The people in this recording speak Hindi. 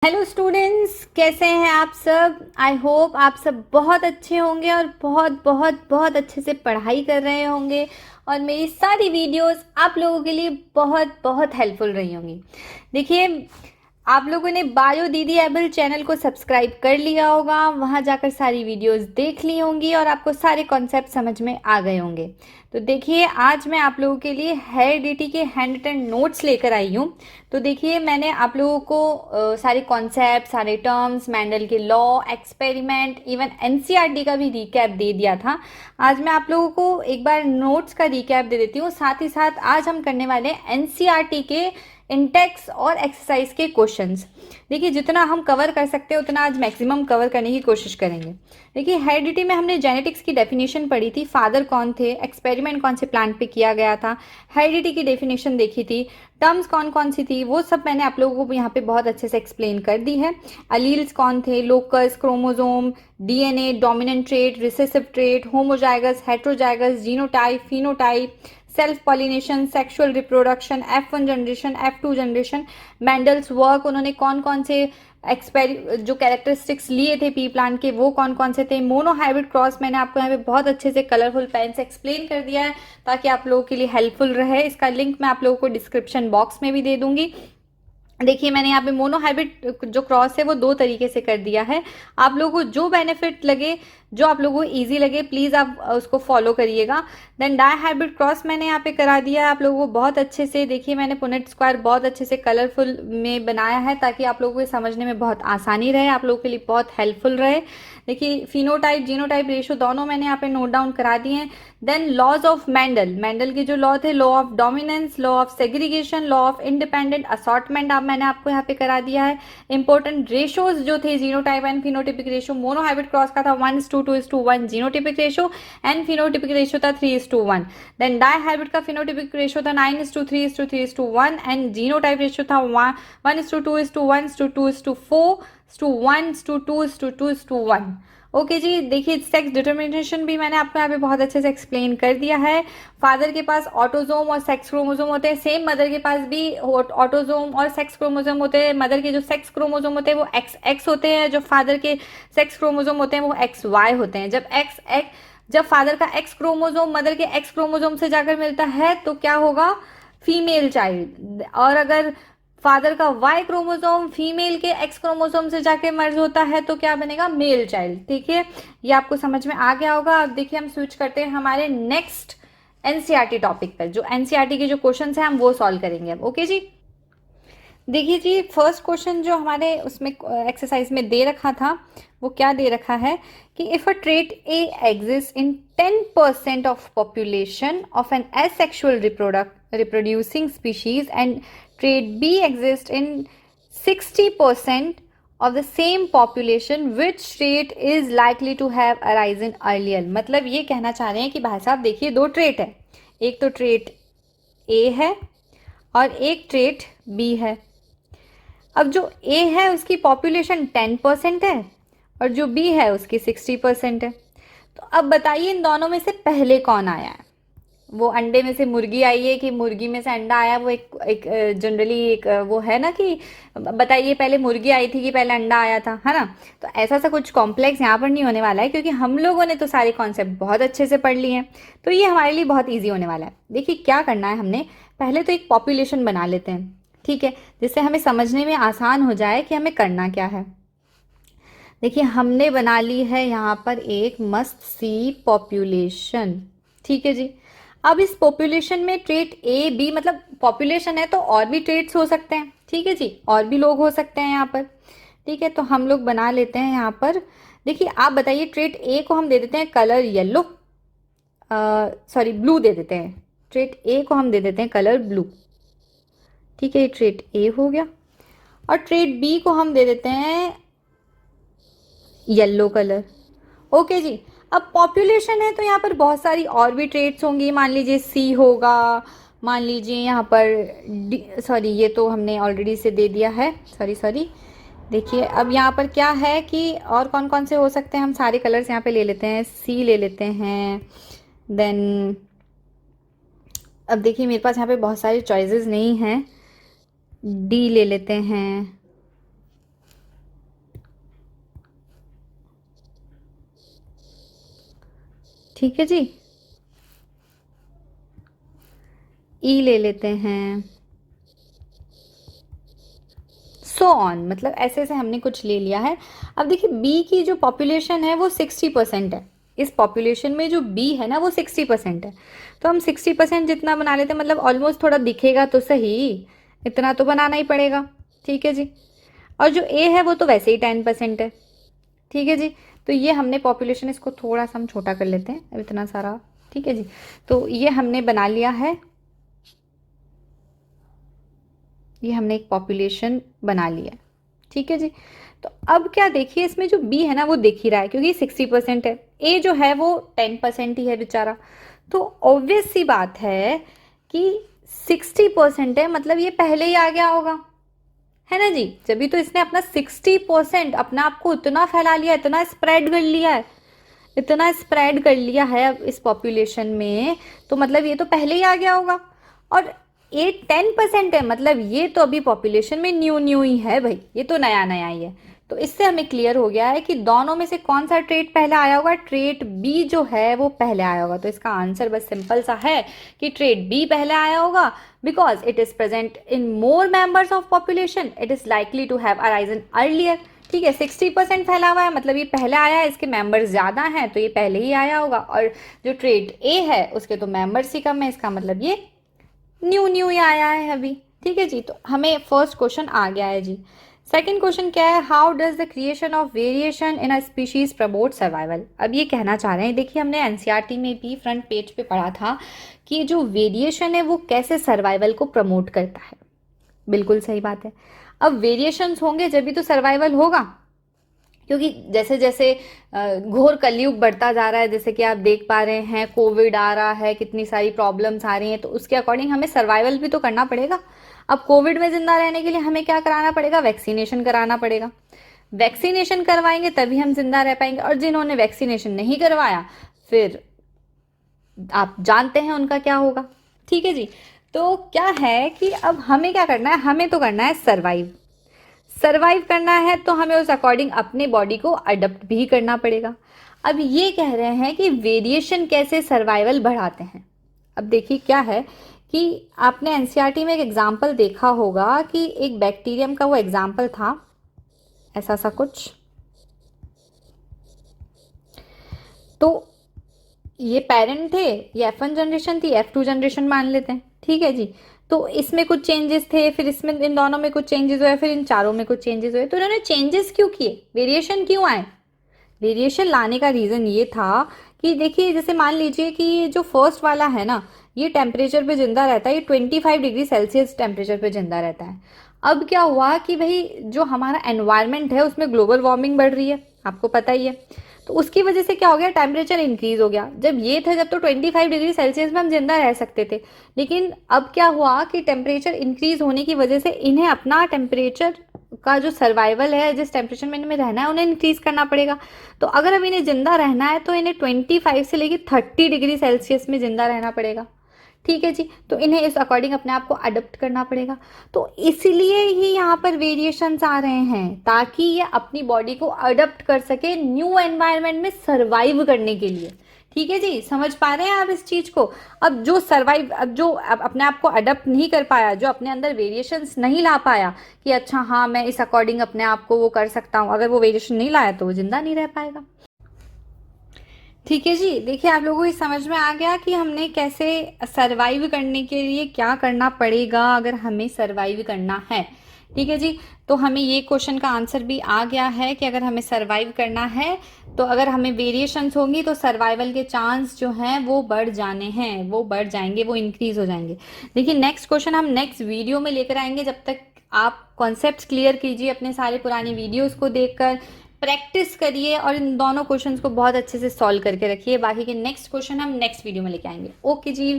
हेलो स्टूडेंट्स, कैसे हैं आप सब। आई होप आप सब बहुत अच्छे होंगे और बहुत बहुत बहुत अच्छे से पढ़ाई कर रहे होंगे और मेरी सारी वीडियोस आप लोगों के लिए बहुत बहुत हेल्पफुल रही होंगी। देखिए, आप लोगों ने बायो दीदी एबल चैनल को सब्सक्राइब कर लिया होगा, वहाँ जाकर सारी वीडियोस देख ली होंगी और आपको सारे कॉन्सेप्ट समझ में आ गए होंगे। तो देखिए, आज मैं आप लोगों के लिए हेरिडिटी के हैंड रिटन नोट्स लेकर आई हूँ। तो देखिए, मैंने आप लोगों को सारे कॉन्सेप्ट, सारे टर्म्स, मैंडल के लॉ, एक्सपेरिमेंट, इवन एनसीईआरटी का भी रिकैप दे दिया था। आज मैं आप लोगों को एक बार नोट्स का रिकैप दे देती हूँ। साथ ही साथ आज हम करने वाले हैं एनसीईआरटी के इंटेक्स और एक्सरसाइज के क्वेश्चंस। देखिए, जितना हम कवर कर सकते हैं उतना आज मैक्सिमम कवर करने की कोशिश करेंगे। देखिए, हेरिडिटी में हमने जेनेटिक्स की डेफिनेशन पढ़ी थी, फादर कौन थे, एक्सपेरिमेंट कौन से प्लांट पे किया गया था, हेरिडिटी की डेफिनेशन देखी थी, टर्म्स कौन कौन सी थी, वो सब मैंने आप लोगों को यहाँ पे बहुत अच्छे से एक्सप्लेन कर दी है। अलील्स कौन थे, locus, chromosome, DNA, dominant trait, recessive trait, homozygous, heterozygous, genotype, phenotype, self pollination, sexual reproduction, F1 generation, F2 generation, Mendel's work, उन्होंने कौन कौन से जो कैरेक्टरिस्टिक्स लिए थे पी प्लांट के वो कौन कौन से थे, मोनो हाइब्रिड क्रॉस मैंने आपको यहाँ पे बहुत अच्छे से कलरफुल पेन से एक्सप्लेन कर दिया है ताकि आप लोगों के लिए हेल्पफुल रहे। इसका लिंक मैं आप लोगों को डिस्क्रिप्शन बॉक्स में भी दे दूंगी। देखिए, मैंने यहाँ पे मोनो हाइब्रिड जो क्रॉस है वो दो तरीके से कर दिया है। आप लोगों को जो बेनिफिट लगे, जो आप लोगों को इजी लगे, प्लीज़ आप उसको फॉलो करिएगा। देन डाई हाइब्रिड क्रॉस मैंने यहाँ पे करा दिया है आप लोगों को बहुत अच्छे से। देखिए, मैंने पुनेट स्क्वायर बहुत अच्छे से कलरफुल में बनाया है ताकि आप लोगों को समझने में बहुत आसानी रहे, आप लोगों के लिए बहुत हेल्पफुल रहे। देखिए, फिनोटाइप जीनोटाइप रेशो दोनों मैंने यहाँ पे नोट डाउन करा दिए हैं। देन लॉज ऑफ मैंडल के जो लॉ थे, law of dominance, law of segregation, law of independent assortment आप मैंने आपको यहाँ पे करा दिया है। इंपॉर्टेंट रेशोज जो थे genotype and phenotypic ratio, mono hybrid cross का था 1:2:1 genotypic ratio and phenotypic ratio था 3:1। देन डाई हाइब्रिड का फिनोटिपिक रेशो था 9:3:3:1 एंड जीनोटाइप रेशो था 1:2:1:4:1:2:1 ओके जी। देखिए, सेक्स डिटर्मिनेशन भी मैंने आपको यहाँ पे बहुत अच्छे से एक्सप्लेन कर दिया है। फादर के पास ऑटोजोम और सेक्स क्रोमोजोम होते हैं, सेम मदर के पास भी ऑटोजोम और सेक्स क्रोमोजोम होते हैं। मदर के जो सेक्स क्रोमोजोम होते हैं वो XX होते हैं, जो फादर के सेक्स क्रोमोजोम होते हैं वो XY होते हैं। जब फादर का X क्रोमोजोम मदर के X क्रोमोजोम से जाकर मिलता है तो क्या होगा, फीमेल चाइल्ड। और अगर फादर का Y क्रोमोसोम फीमेल के X क्रोमोसोम से जाके मर्ज होता है तो क्या बनेगा, मेल चाइल्ड। ठीक है, ये आपको समझ में आ गया होगा। अब देखिए, हम स्विच करते हैं हमारे नेक्स्ट एनसीईआरटी टॉपिक पर। जो एनसीईआरटी के जो क्वेश्चन है हम वो सॉल्व करेंगे अब। ओके जी। देखिए जी, फर्स्ट क्वेश्चन जो हमारे उसमें एक्सरसाइज में दे रखा था वो क्या दे रखा है कि if a trait A exist in 10% of population of an asexual reproducing species and trait B exist in 60% of the same population, which trait is likely to have arisen earlier। मतलब ये कहना चाह रहे हैं कि भाई साहब देखिए, दो ट्रेट है, एक तो ट्रेट A है और एक ट्रेट B है। अब जो A है उसकी पॉपुलेशन 10% है और जो B है उसकी 60% है। तो अब बताइए, इन दोनों में से पहले कौन आया है। वो अंडे में से मुर्गी आई है कि मुर्गी में से अंडा आया, वो एक जनरली एक वो है ना कि बताइए पहले मुर्गी आई थी कि पहले अंडा आया था, है ना। तो ऐसा सा कुछ कॉम्प्लेक्स यहाँ पर नहीं होने वाला है क्योंकि हम लोगों ने तो सारे कॉन्सेप्ट बहुत अच्छे से पढ़ लिए हैं। तो ये हमारे लिए बहुत ईजी होने वाला है। देखिए, क्या करना है, हमने पहले तो एक पॉपुलेशन बना लेते हैं, ठीक है, जिससे हमें समझने में आसान हो जाए कि हमें करना क्या है। देखिए, हमने बना ली है यहाँ पर एक मस्त सी पॉपुलेशन, ठीक है जी। अब इस पॉपुलेशन में ट्रेट ए बी, मतलब पॉपुलेशन है तो और भी ट्रेट्स हो सकते हैं, ठीक है जी, और भी लोग हो सकते हैं यहाँ पर, ठीक है। तो हम लोग बना लेते हैं यहाँ पर। देखिए, आप बताइए, ट्रेट ए को हम दे देते हैं कलर येलो, सॉरी ब्लू दे देते हैं। ट्रेट ए को हम दे देते हैं कलर ब्लू, ठीक है, ये ट्रेट ए हो गया। और ट्रेट बी को हम दे देते हैं येलो कलर। ओके जी। अब पॉपुलेशन है तो यहाँ पर बहुत सारी और भी ट्रेट्स होंगी, मान लीजिए सी होगा, मान लीजिए यहाँ पर सॉरी ये तो हमने ऑलरेडी से दे दिया है, सॉरी। देखिए, अब यहाँ पर क्या है कि और कौन कौन से हो सकते हैं, हम सारे कलर्स यहाँ पे ले लेते हैं। सी ले लेते हैं, देन अब देखिए मेरे पास यहाँ पे बहुत सारी चॉइसेस नहीं हैं। डी ले लेते हैं, ठीक है जी, ई ले लेते हैं, सो ऑन, मतलब ऐसे ऐसे हमने कुछ ले लिया है। अब देखिए बी की जो पॉपुलेशन है वो 60% है, इस पॉपुलेशन में जो बी है ना वो 60% है, तो हम 60% जितना बना लेते हैं, मतलब ऑलमोस्ट थोड़ा दिखेगा तो सही, इतना तो बनाना ही पड़ेगा। ठीक है जी, और जो ए है वो तो वैसे ही 10% है। ठीक है जी, तो ये हमने पॉपुलेशन, इसको थोड़ा सा हम छोटा कर लेते हैं, अब इतना सारा। ठीक है जी, तो ये हमने बना लिया है, ये हमने एक पॉपुलेशन बना लिया। ठीक है जी, तो अब क्या देखिए, इसमें जो बी है ना वो दिख ही रहा है क्योंकि 60% है, ए जो है वो 10% ही है बेचारा, तो ऑब्वियस सी बात है कि 60% है, मतलब ये पहले ही आ गया होगा, है ना जी। जब भी तो इसने अपना 60% अपना आप को इतना फैला लिया, इतना स्प्रेड कर लिया है, इतना स्प्रेड कर लिया है अब इस पॉपुलेशन में, तो मतलब ये तो पहले ही आ गया होगा। और ये 10% है, मतलब ये तो अभी पॉपुलेशन में न्यू न्यू ही है भाई, ये तो नया नया ही है। तो इससे हमें क्लियर हो गया है कि दोनों में से कौन सा ट्रेट पहले आया होगा, ट्रेट बी जो है वो पहले आया होगा। तो इसका आंसर बस सिंपल सा है कि ट्रेट बी पहले आया होगा, because it is present in more members of population, it is likely to have arisen earlier. ठीक है, 60% फैला हुआ है, मतलब ये पहले आया है, इसके मेंबर्स ज़्यादा हैं तो ये पहले ही आया होगा। और जो ट्रेट ए है उसके तो मेंबर्स ही कम है, इसका मतलब ये न्यू न्यू ही आया है अभी। ठीक है जी, तो हमें फर्स्ट क्वेश्चन आ गया है जी। सेकंड क्वेश्चन क्या है, how does the creation of variation in a species promote survival. अब ये कहना चाह रहे हैं, देखिए हमने एनसीईआरटी में भी फ्रंट पेज पे पढ़ा था कि जो वेरिएशन है वो कैसे सर्वाइवल को प्रमोट करता है। बिल्कुल सही बात है, अब वेरिएशंस होंगे जब भी तो सर्वाइवल होगा, क्योंकि जैसे जैसे घोर कलयुग बढ़ता जा रहा है, जैसे कि आप देख पा रहे हैं कोविड आ रहा है, कितनी सारी प्रॉब्लम्स आ रही हैं, तो उसके अकॉर्डिंग हमें सर्वाइवल भी तो करना पड़ेगा। अब कोविड में जिंदा रहने के लिए हमें क्या कराना पड़ेगा, वैक्सीनेशन कराना पड़ेगा। वैक्सीनेशन करवाएंगे तभी हम जिंदा रह पाएंगे, और जिन्होंने वैक्सीनेशन नहीं करवाया फिर आप जानते हैं उनका क्या होगा। ठीक है जी, तो क्या है कि अब हमें क्या करना है, हमें तो करना है सर्वाइव। सर्वाइव करना है तो हमें उस अकॉर्डिंग अपने बॉडी को अडप्ट भी करना पड़ेगा। अब ये कह रहे हैं कि वेरिएशन कैसे सर्वाइवल बढ़ाते हैं। अब देखिए क्या है कि आपने एनसीईआरटी में एक एग्जाम्पल देखा होगा कि एक बैक्टीरियम का वो एग्जाम्पल था, ऐसा सा कुछ। तो ये पेरेंट थे, ये F1 जनरेशन थी, F2 जनरेशन मान लेते हैं। ठीक है जी, तो इसमें कुछ चेंजेस थे, फिर इसमें इन दोनों में कुछ चेंजेस हुए, फिर इन चारों में कुछ चेंजेस हुए। तो इन्होंने चेंजेस क्यों किए, वेरिएशन क्यों आए। वेरिएशन लाने का रीज़न ये था कि देखिए जैसे मान लीजिए कि ये जो फर्स्ट वाला है ना, ये टेम्परेचर पे जिंदा रहता है, ये 25 डिग्री सेल्सियस टेम्परेचर पे जिंदा रहता है। अब क्या हुआ कि भाई जो हमारा एनवायरनमेंट है उसमें ग्लोबल वार्मिंग बढ़ रही है, आपको पता ही है, तो उसकी वजह से क्या हो गया, टेम्परेचर इंक्रीज हो गया। जब ये था जब तो 25 डिग्री सेल्सियस में हम जिंदा रह सकते थे, लेकिन अब क्या हुआ कि टेम्परेचर इंक्रीज होने की वजह से इन्हें अपना टेम्परेचर का जो सर्वाइवल है, जिस टेम्परेचर में इनमें रहना है, उन्हें इंक्रीज करना पड़ेगा। तो अगर अब इन्हें जिंदा रहना है तो इन्हें 25 से लेकर 30 डिग्री सेल्सियस में जिंदा रहना पड़ेगा। ठीक है जी, तो इन्हें इस अकॉर्डिंग अपने आप को अडप्ट करना पड़ेगा। तो इसलिए ही यहाँ पर वेरिएशंस आ रहे हैं, ताकि ये अपनी बॉडी को अडप्ट कर सके न्यू एनवायरनमेंट में सर्वाइव करने के लिए। ठीक है जी, समझ पा रहे हैं आप इस चीज को। अब जो सर्वाइव, अब जो अपने आप को अडप्ट नहीं कर पाया, जो अपने अंदर वेरिएशंस नहीं ला पाया कि अच्छा हाँ मैं इस अकॉर्डिंग अपने आप को वो कर सकता हूँ, अगर वो वेरिएशन नहीं लाया तो वो जिंदा नहीं रह पाएगा। ठीक है जी, देखिए आप लोगों को समझ में आ गया कि हमने कैसे सरवाइव करने के लिए क्या करना पड़ेगा अगर हमें सरवाइव करना है। ठीक है जी, तो हमें ये क्वेश्चन का आंसर भी आ गया है कि अगर हमें सरवाइव करना है तो अगर हमें वेरिएशंस होंगी तो सर्वाइवल के चांस जो हैं वो बढ़ जाने हैं, वो बढ़ जाएंगे, वो इंक्रीज हो जाएंगे। देखिए नेक्स्ट क्वेश्चन हम नेक्स्ट वीडियो में लेकर आएंगे, जब तक आप कॉन्सेप्ट्स क्लियर कीजिए, अपने सारे पुराने वीडियोस को देखकर प्रैक्टिस करिए और इन दोनों क्वेश्चंस को बहुत अच्छे से सॉल्व करके रखिए। बाकी के नेक्स्ट क्वेश्चन हम नेक्स्ट वीडियो में लेके आएंगे। ओके जी।